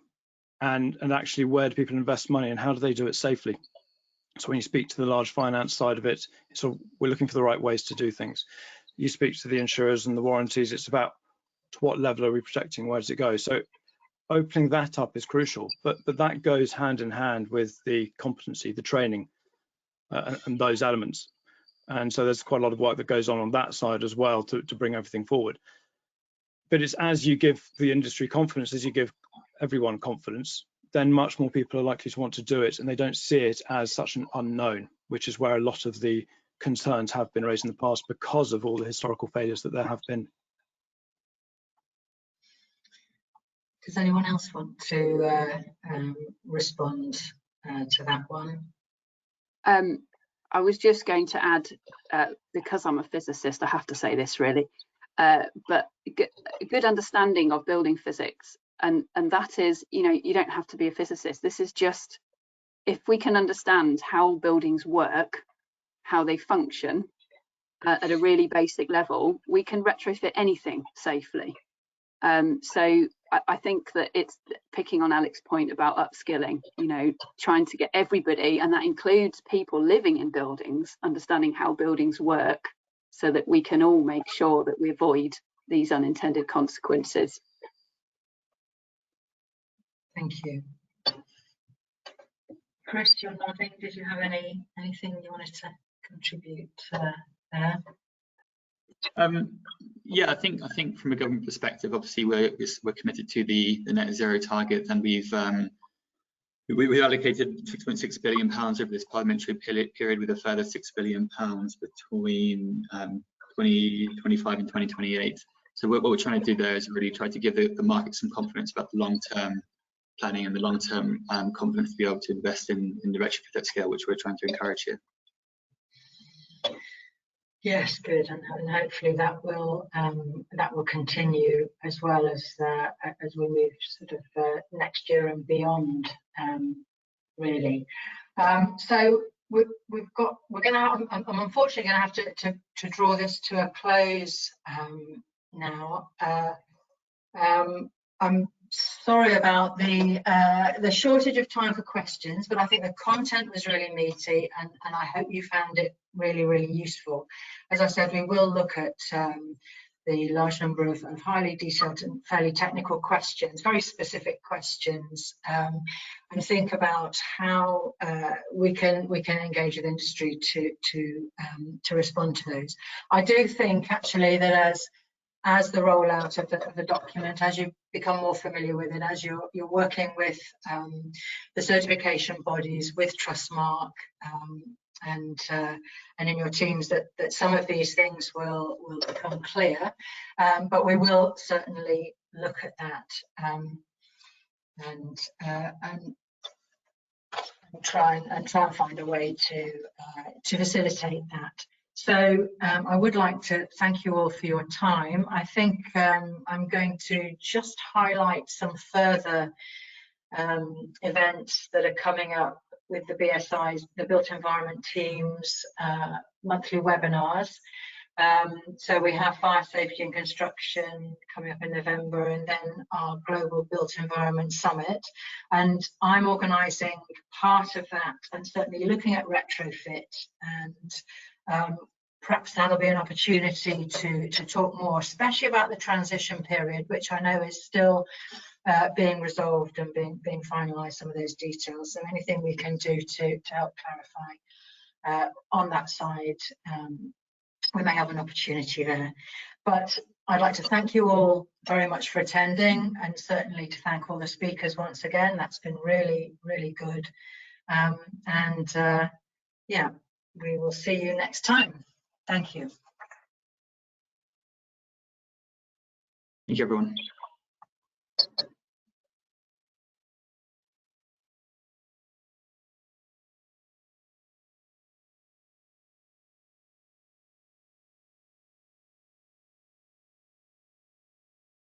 C: and actually, where do people invest money and how do they do it safely? So when you speak to the large finance side of it, so we're looking for the right ways to do things. You speak to the insurers and the warranties, it's about to what level are we protecting, where does it go? So opening that up is crucial, but that goes hand in hand with the competency, the training, and those elements. And so there's quite a lot of work that goes on that side as well to bring everything forward. But it's as you give the industry confidence, as you give everyone confidence, then much more people are likely to want to do it, and they don't see it as such an unknown, which is where a lot of the concerns have been raised in the past because of all the historical failures that there have been.
A: Does anyone else want to respond to that one?
D: I was just going to add, because I'm a physicist, I have to say this really, but a good understanding of building physics, and that is, you know, you don't have to be a physicist. This is just, if we can understand how buildings work, how they function at a really basic level, we can retrofit anything safely. So I think that it's picking on Alex's point about upskilling, you know, trying to get everybody, and that includes people living in buildings, understanding how buildings work so that we can all make sure that we avoid these unintended consequences.
A: Thank you. Chris, you're nodding. Did you have anything you wanted to contribute there?
B: Yeah, I think from a government perspective, obviously we're committed to the net zero target, and we allocated £6.6 billion over this parliamentary period, with a further £6 billion between 2025 and 2028. So what we're trying to do there is really try to give the market some confidence about the long-term planning and the long-term confidence to be able to invest in the retrofit at scale, which we're trying to encourage here.
A: Yes, good, and hopefully that will continue as well as we move sort of next year and beyond, really. So we're unfortunately going to have to draw this to a close now. I'm sorry about the shortage of time for questions, but I think the content was really meaty, and I hope you found it really, really useful. As I said, we will look at the large number of highly detailed and fairly technical questions, very specific questions, and think about how we can engage with industry to respond to those. I do think actually that as the rollout of the document, as you become more familiar with it, as you're working with the certification bodies, with Trustmark, and in your teams, that some of these things will become clear, but we will certainly look at that and try and find a way to facilitate that. So I would like to thank you all for your time. I think I'm going to just highlight some further events that are coming up with the BSI's, the Built Environment Team's monthly webinars. So we have fire safety and construction coming up in November, and then our Global Built Environment Summit. And I'm organising part of that, and certainly looking at retrofit, and perhaps that'll be an opportunity to talk more, especially about the transition period, which I know is still being resolved and being finalised, some of those details. So anything we can do to help clarify on that side, we may have an opportunity there. But I'd like to thank you all very much for attending, and certainly to thank all the speakers once again. That's been really, really good. Yeah, we will see you next time. Thank you.
B: Thank you, everyone.